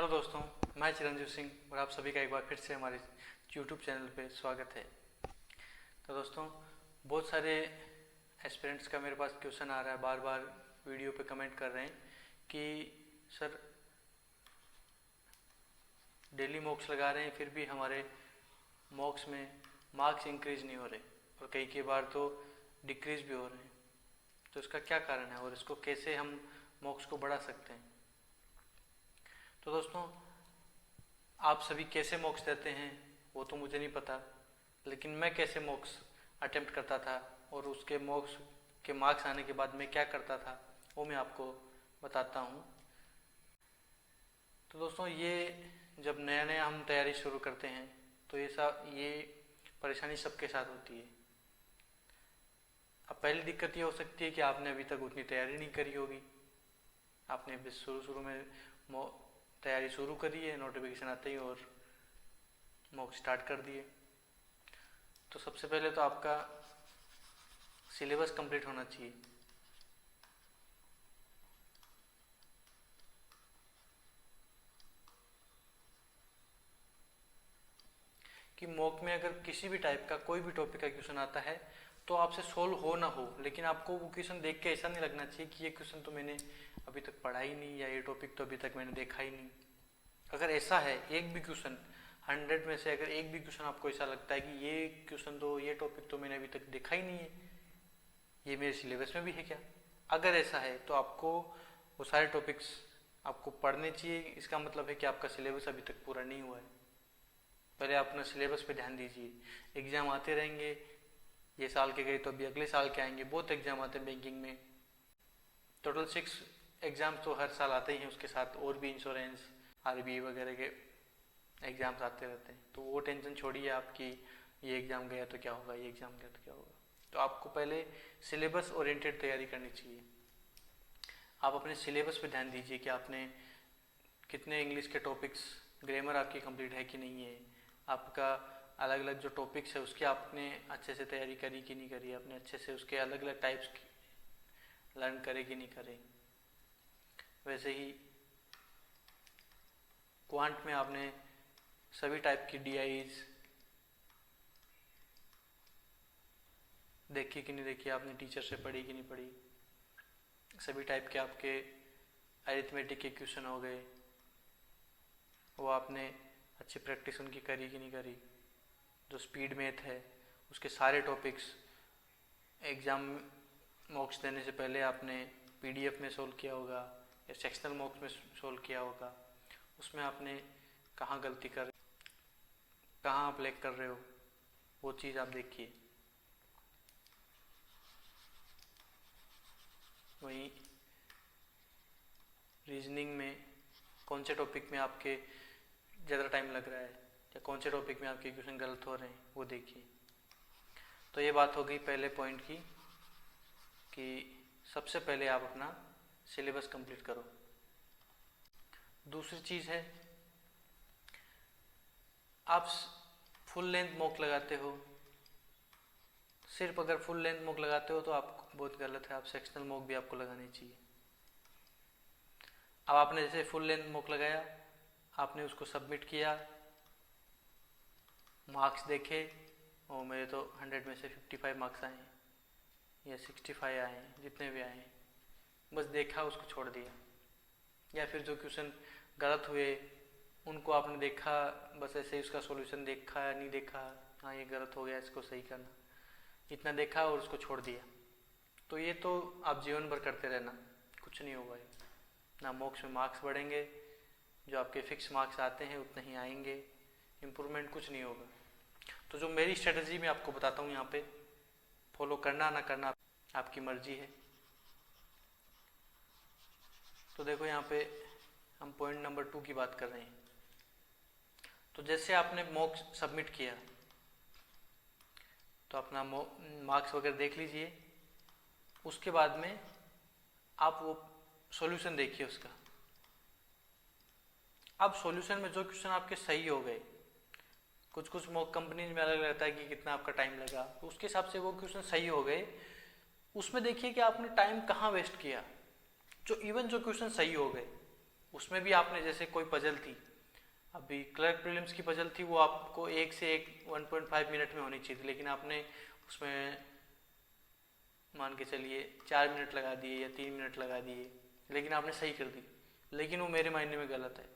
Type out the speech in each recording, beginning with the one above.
Hello दोस्तों, मैं चिरंजीव सिंह और आप सभी का एक बार फिर से हमारे यूट्यूब चैनल पे स्वागत है। तो दोस्तों, बहुत सारे एस्पिरेंट्स का मेरे पास क्वेश्चन आ रहा है, बार बार वीडियो पे कमेंट कर रहे हैं कि सर डेली मॉक्स लगा रहे हैं फिर भी हमारे मॉक्स में मार्क्स इंक्रीज नहीं हो रहे और कई बार तो डिक्रीज भी हो रहे हैं। तो इसका क्या कारण है और इसको कैसे हम मॉक्स को बढ़ा सकते हैं। तो दोस्तों, आप सभी कैसे मॉक्स देते हैं वो तो मुझे नहीं पता, लेकिन मैं कैसे मॉक्स अटेम्प्ट करता था और उसके मॉक्स के मार्क्स आने के बाद मैं क्या करता था वो मैं आपको बताता हूँ। तो दोस्तों, ये जब नया नया हम तैयारी शुरू करते हैं तो ये परेशानी सबके साथ होती है। अब पहली दिक्कत ये हो सकती है कि आपने अभी तक उतनी तैयारी नहीं करी होगी, आपने बस शुरू में तैयारी शुरू करी है, नोटिफिकेशन आते ही और मॉक स्टार्ट कर दिए। तो सबसे पहले तो आपका सिलेबस कंप्लीट होना चाहिए। कि मॉक में अगर किसी भी टाइप का कोई भी टॉपिक का क्वेश्चन आता है तो आपसे सोल्व हो ना हो, लेकिन आपको वो क्वेश्चन देख के ऐसा नहीं लगना चाहिए कि ये क्वेश्चन तो मैंने अभी तक पढ़ा ही नहीं या ये टॉपिक तो अभी तक मैंने देखा ही नहीं। अगर ऐसा है, एक भी क्वेश्चन 100 में से अगर एक भी क्वेश्चन आपको ऐसा लगता है कि ये क्वेश्चन तो ये टॉपिक तो मैंने अभी तक देखा ही नहीं है, ये मेरे सिलेबस में भी है क्या, अगर ऐसा है तो आपको वो सारे टॉपिक्स आपको पढ़ने चाहिए। इसका मतलब है कि आपका सिलेबस अभी तक पूरा नहीं हुआ है। पहले आप अपना सिलेबस पे ध्यान दीजिए। एग्जाम आते रहेंगे, ये साल के गए तो अभी अगले साल के आएंगे। बहुत एग्जाम आते हैं बैंकिंग में, टोटल 6 एग्जाम तो हर साल आते ही हैं, उसके साथ और भी इंश्योरेंस आरबीआई वगैरह के एग्जाम्स आते रहते हैं। तो वो टेंशन छोड़िए आपकी, ये एग्जाम गया तो क्या होगा, ये एग्जाम गया तो क्या होगा। तो आपको पहले सिलेबस ओरिएंटेड तैयारी करनी चाहिए। आप अपने सिलेबस पे ध्यान दीजिए कि आपने कितने इंग्लिश के टॉपिक्स, ग्रामर आपकी कंप्लीट है कि नहीं है, आपका अलग अलग जो टॉपिक्स है उसकी आपने अच्छे से तैयारी करी कि नहीं करी, आपने अच्छे से उसके अलग अलग टाइप्स लर्न करे कि नहीं करे। वैसे ही क्वांट में आपने सभी टाइप की डीआईज देखी कि नहीं देखी, आपने टीचर से पढ़ी कि नहीं पढ़ी। सभी टाइप के आपके अरिथमेटिक के क्वेश्चन हो गए, वो आपने अच्छी प्रैक्टिस उनकी करी कि नहीं करी। जो स्पीड मैथ है उसके सारे टॉपिक्स एग्ज़ाम मॉक्स देने से पहले आपने पीडीएफ में सोल्व किया होगा या सेक्शनल मॉक्स में सोल्व किया होगा। उसमें आपने कहाँ गलती कर, कहाँ आप लैग कर रहे हो, वो चीज़ आप देखिए। वहीं रीजनिंग में कौन से टॉपिक में आपके ज़्यादा टाइम लग रहा है या कौन से टॉपिक में आपके क्वेश्चन गलत हो रहे हैं वो देखिए। तो ये बात हो गई पहले पॉइंट की कि सबसे पहले आप अपना सिलेबस कंप्लीट करो। दूसरी चीज़ है, आप फुल लेंथ मॉक लगाते हो। सिर्फ अगर फुल लेंथ मॉक लगाते हो तो आप बहुत गलत है, आप सेक्शनल मॉक भी आपको लगानी चाहिए। अब आपने जैसे फुल लेंथ मॉक लगाया, आपने उसको सबमिट किया, मार्क्स देखे और मेरे तो 100 में से 55 मार्क्स आए या 65 आए हैं, जितने भी आए हैं, बस देखा उसको छोड़ दिया। या फिर जो क्वेश्चन गलत हुए उनको आपने देखा, बस ऐसे ही उसका सॉल्यूशन देखा या नहीं देखा, हाँ ये गलत हो गया इसको सही करना, इतना देखा और उसको छोड़ दिया। तो ये तो आप जीवन भर करते रहना, कुछ नहीं होगा। ना मॉक्स में मार्क्स बढ़ेंगे, जो आपके फिक्स मार्क्स आते हैं उतने ही आएंगे, इम्प्रूवमेंट कुछ नहीं होगा। तो जो मेरी स्ट्रेटजी मैं आपको बताता हूँ यहाँ पे, फॉलो करना ना करना आपकी मर्जी है। तो देखो यहाँ पे हम पॉइंट नंबर 2 की बात कर रहे हैं। तो जैसे आपने मॉक सबमिट किया तो अपना मार्क्स वगैरह देख लीजिए। उसके बाद में आप वो सॉल्यूशन देखिए उसका। अब सॉल्यूशन में जो क्वेश्चन आपके सही हो गए, कुछ कुछ मॉक कंपनीज में अलग रहता है कि कितना आपका टाइम लगा, तो उसके हिसाब से वो क्वेश्चन सही हो गए। उसमें देखिए कि आपने टाइम कहाँ वेस्ट किया। जो क्वेश्चन सही हो गए उसमें भी आपने जैसे कोई पजल थी, अभी क्लर्क प्रीलिम्स की पजल थी, वो आपको 1.5 मिनट में होनी चाहिए थी, लेकिन आपने उसमें मान के चलिए 4 मिनट लगा दिए या 3 मिनट लगा दिए, लेकिन आपने सही कर दी, लेकिन वो मेरे मायने में गलत है।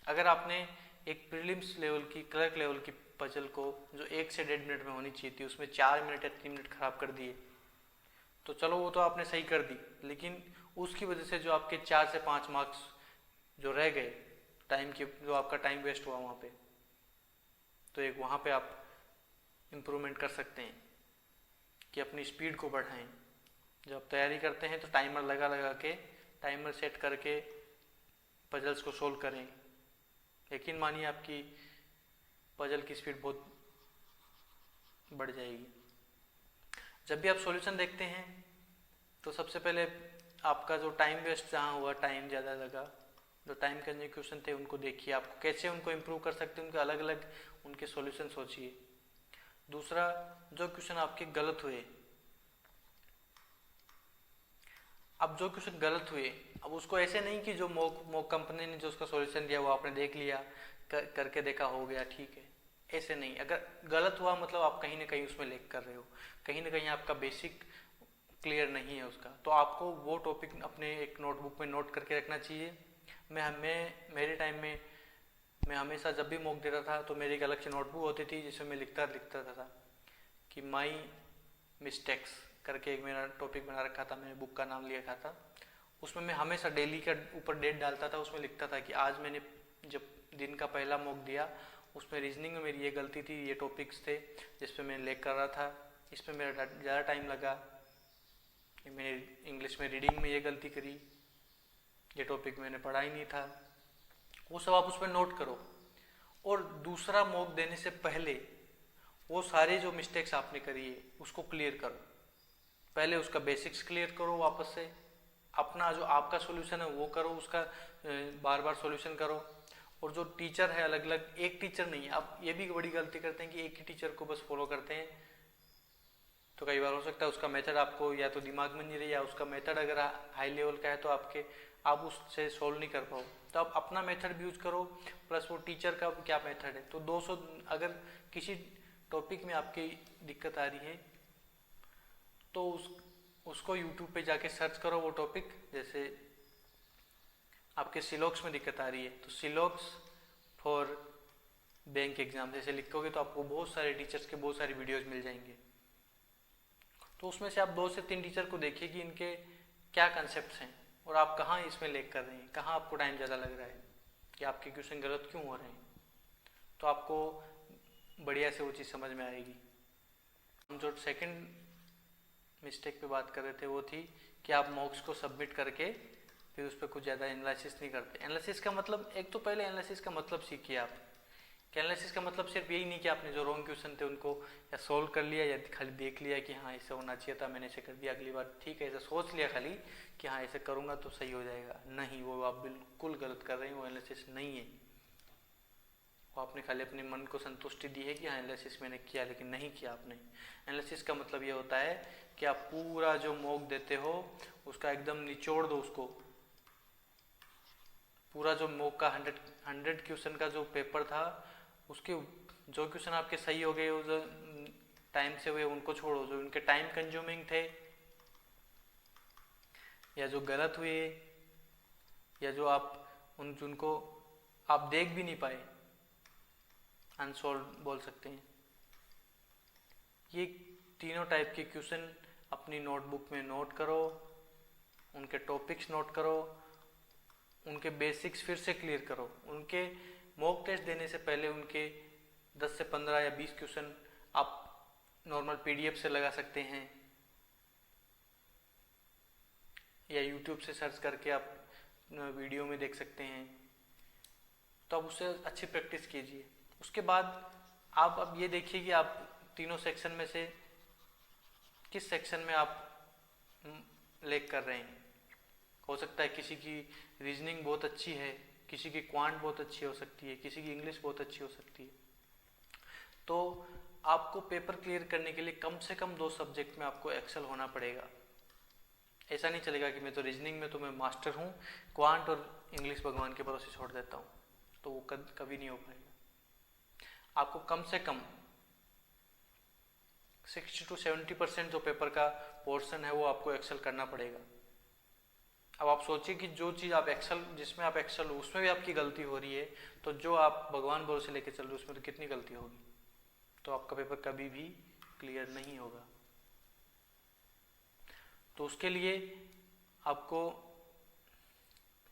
अगर आपने एक प्रीलिम्स लेवल की, क्लर्क लेवल की पजल को जो 1 से 1.5 मिनट में होनी चाहिए थी, उसमें 4 मिनट या 3 मिनट खराब कर दिए, तो चलो वो तो आपने सही कर दी, लेकिन उसकी वजह से जो आपके 4 से 5 मार्क्स जो रह गए टाइम के, जो आपका टाइम वेस्ट हुआ वहाँ पे, तो एक वहाँ पे आप इम्प्रूवमेंट कर सकते हैं कि अपनी स्पीड को बढ़ाएं। जब आप तैयारी करते हैं तो टाइमर लगा लगा के, टाइमर सेट करके पजल्स को सोल्व करें। यकीन मानिए आपकी पजल की स्पीड बहुत बढ़ जाएगी। जब भी आप सॉल्यूशन देखते हैं तो सबसे पहले आपका जो टाइम वेस्ट जहाँ हुआ, टाइम ज़्यादा लगा, जो टाइम कंज्यूमिंग क्वेश्चन थे उनको देखिए, आपको कैसे उनको इम्प्रूव कर सकते हैं, उनके अलग अलग उनके सॉल्यूशन सोचिए। दूसरा, जो क्वेश्चन आपके गलत हुए, अब जो क्वेश्चन गलत हुए, अब उसको ऐसे नहीं कि जो मॉक कंपनी ने जो उसका सॉल्यूशन दिया वो आपने देख लिया, करके देखा, हो गया ठीक है, ऐसे नहीं। अगर गलत हुआ मतलब आप कहीं ना कहीं उसमें लेक कर रहे हो, कहीं ना कहीं आपका बेसिक क्लियर नहीं है उसका, तो आपको वो टॉपिक अपने एक नोटबुक में नोट करके रखना चाहिए। मेरे टाइम में मैं हमेशा जब भी मॉक देता था तो मेरी एक अलग से नोटबुक होती थी जिसमें मैं लिखता था कि माई मिस्टेक्स करके एक मेरा टॉपिक बना रखा था, मैंने बुक का नाम लिया रखा था। उसमें मैं हमेशा डेली का ऊपर डेट डालता था, उसमें लिखता था कि आज मैंने जब दिन का पहला मॉक दिया उसमें रीजनिंग में मेरी ये गलती थी, ये टॉपिक्स थे जिस पे मैं लेक कर रहा था, इस पर मेरा ज़्यादा टाइम लगा, मैंने इंग्लिश में रीडिंग में ये गलती करी, ये टॉपिक मैंने पढ़ा ही नहीं था। वो सब आप उस पर नोट करो, और दूसरा मॉक देने से पहले वो सारे जो मिस्टेक्स आपने करी है उसको क्लियर करो। पहले उसका बेसिक्स क्लियर करो, वापस से अपना जो आपका सॉल्यूशन है वो करो, उसका बार बार सॉल्यूशन करो। और जो टीचर है अलग अलग, एक टीचर नहीं है, आप ये भी बड़ी गलती करते हैं कि एक ही टीचर को बस फॉलो करते हैं, तो कई बार हो सकता है उसका मेथड आपको या तो दिमाग में नहीं रही, या उसका मेथड अगर हाई लेवल का है तो आप उससे सोल्व नहीं कर पाओ। तो आप अपना मेथड भी यूज करो, प्लस वो टीचर का क्या मेथड है। तो 200, अगर किसी टॉपिक में आपकी दिक्कत आ रही है तो उसको यूट्यूब पे जाके सर्च करो वो टॉपिक। जैसे आपके सिलॉक्स में दिक्कत आ रही है तो सिलॉक्स फॉर बैंक एग्जाम जैसे लिखोगे तो आपको बहुत सारे टीचर्स के बहुत सारी वीडियोस मिल जाएंगे। तो उसमें से आप 2 से 3 टीचर को देखिए कि इनके क्या कंसेप्ट हैं और आप कहाँ इसमें लेक कर रहे हैं, कहाँ आपको टाइम ज़्यादा लग रहा है, कि आपके क्वेश्चन गलत क्यों हो रहे हैं, तो आपको बढ़िया से वो चीज़ समझ में आएगी। हम जो सेकंड मिस्टेक पे बात कर रहे थे वो थी कि आप मॉक्स को सबमिट करके फिर उस पर कुछ ज़्यादा एनालिसिस नहीं करते। एनालिसिस का मतलब, एक तो पहले एनालिसिस का मतलब सीखिए आप कि एनालिसिस का मतलब सिर्फ यही नहीं कि आपने जो रॉन्ग क्वेश्चन थे उनको या सोल्व कर लिया या खाली देख लिया कि हाँ ऐसा होना चाहिए था, मैंने ऐसे कर दिया, अगली बार ठीक है, ऐसा सोच लिया खाली कि हाँ ऐसे करूँगा तो सही हो जाएगा। नहीं, वो आप बिल्कुल गलत कर रहे हैं, वो एनालिसिस नहीं है। वो आपने खाली अपने मन को संतुष्टि दी है कि हाँ एनालिसिस मैंने किया, लेकिन नहीं किया आपने। एनालिसिस का मतलब ये होता है कि आप पूरा जो मॉक देते हो उसका एकदम निचोड़ दो उसको, पूरा जो मॉक का 100 क्वेश्चन का जो पेपर था उसके जो क्वेश्चन आपके सही हो गए, वो जो टाइम से हुए उनको छोड़ो, जो उनके टाइम कंज्यूमिंग थे या जो गलत हुए या जो आप जिनको आप देख भी नहीं पाए, अनसॉल्व बोल सकते हैं, ये तीनों टाइप के क्वेश्चन अपनी नोटबुक में नोट करो, उनके टॉपिक्स नोट करो, उनके बेसिक्स फिर से क्लियर करो। उनके मॉक टेस्ट देने से पहले उनके 10 से 15 या 20 क्वेश्चन आप नॉर्मल पीडीएफ से लगा सकते हैं या यूट्यूब से सर्च करके आप वीडियो में देख सकते हैं, तो आप उससे अच्छी प्रैक्टिस कीजिए। उसके बाद आप अब ये देखिए कि आप तीनों सेक्शन में से किस सेक्शन में आप लेक कर रहे हैं। हो सकता है किसी की रीजनिंग बहुत अच्छी है, किसी की क्वांट बहुत अच्छी हो सकती है, किसी की इंग्लिश बहुत अच्छी हो सकती है। तो आपको पेपर क्लियर करने के लिए कम से कम 2 सब्जेक्ट में आपको एक्सेल होना पड़ेगा। ऐसा नहीं चलेगा कि मैं तो रीजनिंग में तो मैं मास्टर हूँ, क्वांट और इंग्लिश भगवान के भरोसे छोड़ देता हूँ, तो वो कभी नहीं हो पाएगा। आपको कम से कम 60 to 70% जो पेपर का पोर्शन है वो आपको एक्सेल करना पड़ेगा। अब आप सोचिए कि जो चीज़ आप एक्सेल, जिसमें आप एक्सेल हो उसमें भी आपकी गलती हो रही है, तो जो आप भगवान भरोसे लेके चल रहे हो उसमें तो कितनी गलती होगी, तो आपका पेपर कभी भी क्लियर नहीं होगा। तो उसके लिए आपको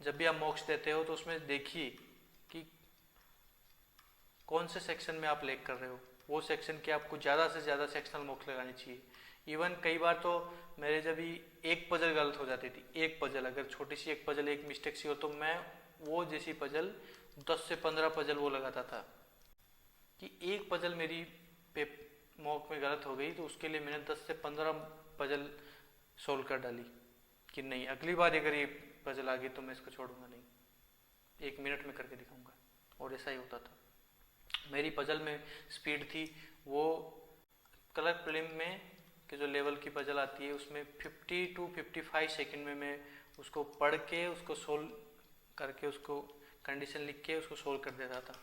जब भी आप मॉक्स देते हो तो उसमें देखिए कि कौन से सेक्शन में आप लैग कर रहे हो, वो सेक्शन के आपको ज़्यादा से ज़्यादा सेक्शनल मॉक्स लगानी चाहिए। इवन कई बार तो मेरे जब भी एक पजल गलत हो जाती थी, एक पजल अगर छोटी सी एक पजल एक मिस्टेक सी हो तो मैं वो जैसी पजल 10 से 15 पजल वो लगाता था कि एक पजल मेरी मॉक में गलत हो गई तो उसके लिए मैंने 10 से 15 पजल सोल्व कर डाली कि नहीं अगली बार अगर ये पजल आ गई तो मैं इसको छोड़ूंगा नहीं, 1 मिनट में करके दिखाऊंगा। और ऐसा ही होता था। मेरी पजल में स्पीड थी, वो कलर प्रिलिम में कि जो लेवल की पजल आती है उसमें 50 to 55 सेकंड में मैं उसको पढ़ के उसको सोल्व करके उसको कंडीशन लिख के उसको सोल्व कर देता था।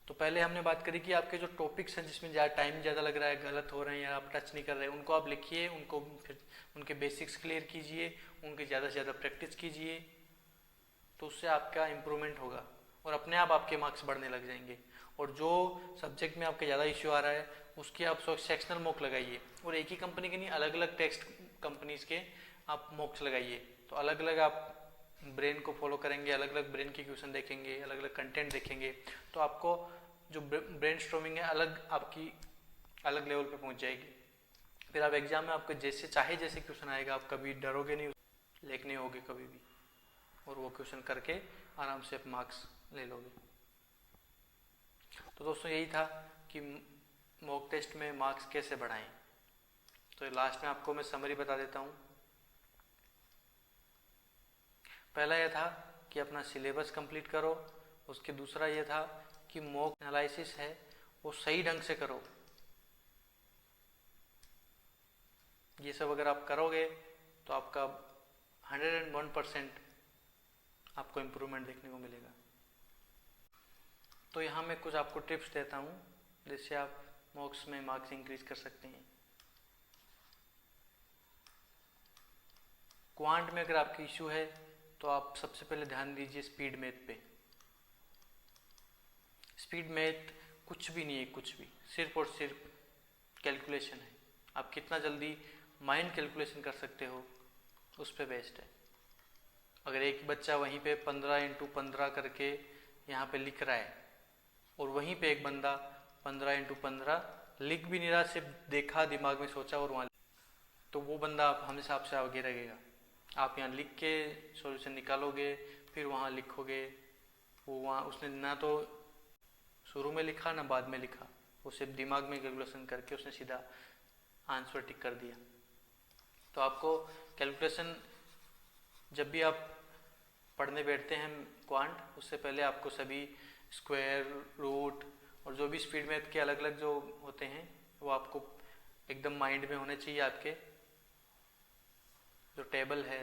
तो पहले हमने बात करी कि आपके जो टॉपिक्स हैं जिसमें टाइम ज़्यादा लग रहा है, गलत हो रहे हैं या आप टच नहीं कर रहे हैं, उनको आप लिखिए, उनको फिर उनके बेसिक्स क्लियर कीजिए, उनकी ज़्यादा से ज़्यादा प्रैक्टिस कीजिए, तो उससे आपका इम्प्रूवमेंट होगा और अपने आप आपके मार्क्स बढ़ने लग जाएंगे। और जो सब्जेक्ट में आपका ज़्यादा इश्यू आ रहा है उसकी आप सेक्शनल मॉक लगाइए, और एक ही कंपनी के नहीं अलग अलग टेक्स्ट कंपनीज के आप मॉक्स लगाइए, तो अलग अलग आप ब्रेन को फॉलो करेंगे, अलग अलग ब्रेन की क्वेश्चन देखेंगे, अलग अलग कंटेंट देखेंगे, तो आपको जो ब्रेन स्ट्रोमिंग है अलग आपकी अलग लेवल पे पहुंच जाएगी। फिर आप एग्जाम में आपको जैसे चाहे जैसे क्वेश्चन आएगा आप कभी डरोगे नहीं, लेक नहीं होगे कभी भी, और वो क्वेश्चन करके आराम से आप मार्क्स ले लोगे। तो दोस्तों यही था कि मॉक टेस्ट में मार्क्स कैसे बढ़ाएं। तो लास्ट में आपको मैं समरी बता देता हूँ। पहला यह था कि अपना सिलेबस कंप्लीट करो, उसके दूसरा यह था कि मॉक एनालिसिस है वो सही ढंग से करो। ये सब अगर आप करोगे तो आपका 101% आपको इम्प्रूवमेंट देखने को मिलेगा। तो यहाँ मैं कुछ आपको टिप्स देता हूँ जिससे आप मॉक्स में मार्क्स इंक्रीज कर सकते हैं। क्वांट में अगर आपकी इशू है तो आप सबसे पहले ध्यान दीजिए स्पीड मैथ पे। स्पीड मैथ कुछ भी नहीं है, कुछ भी सिर्फ और सिर्फ कैलकुलेशन है। आप कितना जल्दी माइंड कैलकुलेशन कर सकते हो उस पर बेस्ड है। अगर एक बच्चा वहीं पे 15x15 करके यहाँ पे लिख रहा है और वहीं पे एक बंदा 15x15 लिख भी नहीं रहा, सिर्फ देखा, दिमाग में सोचा और वहाँ, तो वो बंदा हमेशा आपसे आगे रहेगा। आप यहाँ लिख के सॉल्यूशन निकालोगे, फिर वहाँ लिखोगे, वो वहाँ उसने ना तो शुरू में लिखा ना बाद में लिखा, वो सिर्फ दिमाग में कैलकुलेशन करके उसने सीधा आंसर टिक कर दिया। तो आपको कैलकुलेशन जब भी आप पढ़ने बैठते हैं क्वांट, उससे पहले आपको सभी स्क्वायर, रूट और जो भी स्पीड मैथ के अलग अलग जो होते हैं वो आपको एकदम माइंड में होने चाहिए। आपके जो टेबल है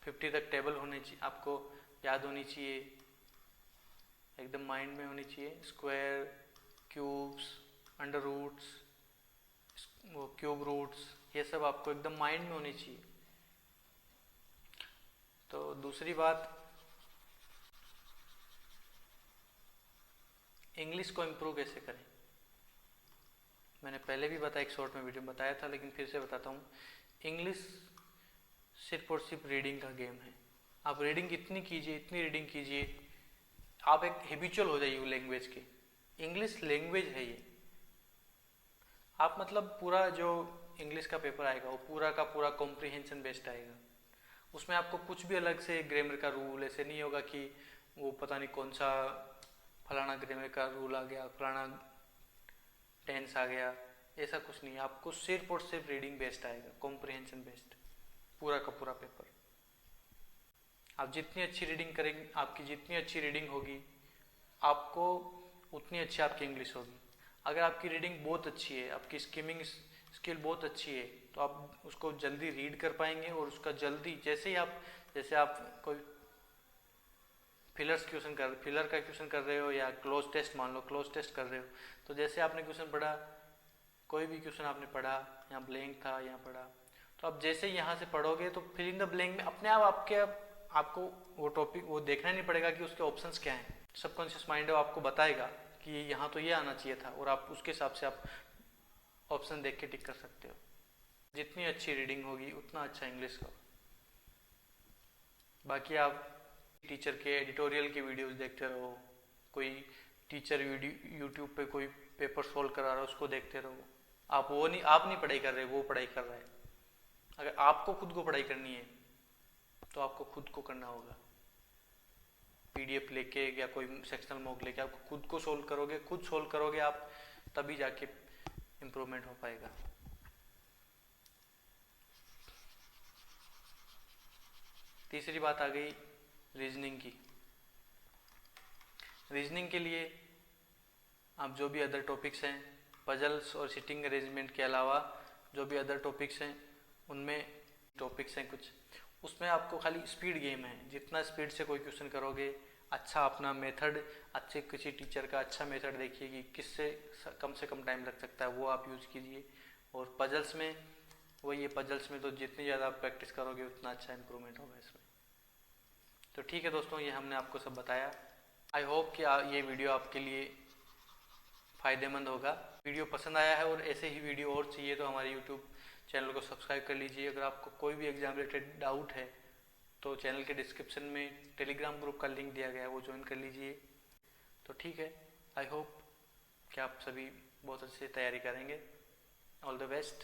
50 तक टेबल होने चाहिए, आपको याद होनी चाहिए, एकदम माइंड में होनी चाहिए। स्क्वायर, क्यूब्स, अंडर रूट्स, वो क्यूब रूट्स, ये सब आपको एकदम माइंड में होनी चाहिए। तो दूसरी बात, इंग्लिश को इम्प्रूव कैसे करें। मैंने पहले भी बताया, एक शॉर्ट में वीडियो में बताया था, लेकिन फिर से बताता हूँ। इंग्लिश सिर्फ और सिर्फ रीडिंग का गेम है। आप रीडिंग इतनी कीजिए, इतनी रीडिंग कीजिए, आप एक हैबिचुअल हो जाइए लैंग्वेज के। इंग्लिश लैंग्वेज है ये। आप मतलब पूरा जो इंग्लिश का पेपर आएगा वो पूरा का पूरा कॉम्प्रिहेंशन बेस्ड आएगा। उसमें आपको कुछ भी अलग से ग्रामर का रूल ऐसे नहीं होगा कि वो पता नहीं कौन सा फलाना ग्रामर का रूल आ गया, फलाना टेंस आ गया, ऐसा कुछ नहीं है। आपको सिर्फ और सिर्फ रीडिंग बेस्ड आएगा, कॉम्प्रिहेंशन बेस्ड, पूरा का पूरा पेपर। आप जितनी अच्छी रीडिंग करेंगे, आपकी जितनी अच्छी रीडिंग होगी आपको उतनी अच्छी आपकी इंग्लिश होगी। अगर आपकी रीडिंग बहुत अच्छी है, आपकी स्किमिंग स्किल बहुत अच्छी है, तो आप उसको जल्दी रीड कर पाएंगे और उसका जल्दी जैसे आप कोई फिलर का क्वेश्चन कर रहे हो या क्लोज टेस्ट, मान लो क्लोज टेस्ट कर रहे हो, तो जैसे आपने क्वेश्चन पढ़ा, कोई भी क्वेश्चन आपने पढ़ा, यहाँ ब्लैंक था, यहाँ पढ़ा, तो आप जैसे यहाँ से पढ़ोगे तो फिल इन द ब्लैंक में अपने आप आपको वो टॉपिक वो देखना नहीं पड़ेगा कि उसके ऑप्शंस क्या हैं। सबकॉन्शियस माइंड है, आपको बताएगा कि यहाँ तो ये आना चाहिए था, और आप उसके हिसाब से आप ऑप्शन देख के टिक कर सकते हो। जितनी अच्छी रीडिंग होगी उतना अच्छा इंग्लिश का। बाकी आप टीचर के एडिटोरियल के वीडियोस देखते रहो, कोई टीचर वीडियो यूट्यूब पे कोई पेपर सोल्व करा रहा है उसको देखते रहो। आप नहीं पढ़ाई कर रहे, वो पढ़ाई कर रहा है। अगर आपको खुद को पढ़ाई करनी है तो आपको खुद को करना होगा। पीडीएफ लेके या कोई सेक्शनल मॉक लेके आप खुद को सोल्व करोगे, खुद सोल्व करोगे आप, तभी जाके इम्प्रूवमेंट हो पाएगा। तीसरी बात आ गई रीजनिंग की। रीजनिंग के लिए आप जो भी अदर टॉपिक्स हैं, पजल्स और सिटिंग अरेंजमेंट के अलावा जो भी अदर टॉपिक्स हैं, उनमें टॉपिक्स हैं कुछ, उसमें आपको खाली स्पीड गेम है। जितना स्पीड से कोई क्वेश्चन करोगे, अच्छा अपना मेथड, अच्छे किसी टीचर का अच्छा मेथड देखिए कि किससे कम से कम टाइम लग सकता है, वो आप यूज़ कीजिए। और पजल्स में वही है, पजल्स में तो जितनी ज़्यादा आप प्रैक्टिस करोगे उतना अच्छा इंप्रूवमेंट होगा इसमें। तो ठीक है दोस्तों, ये हमने आपको सब बताया। आई होप कि ये वीडियो आपके लिए फ़ायदेमंद होगा। वीडियो पसंद आया है और ऐसे ही वीडियो और चाहिए तो हमारे यूट्यूब चैनल को सब्सक्राइब कर लीजिए। अगर आपको कोई भी एग्जाम रिलेटेड डाउट है तो चैनल के डिस्क्रिप्शन में टेलीग्राम ग्रुप का लिंक दिया गया है, वो ज्वाइन कर लीजिए। तो ठीक है, आई होप कि आप सभी बहुत अच्छे से तैयारी करेंगे। All the best.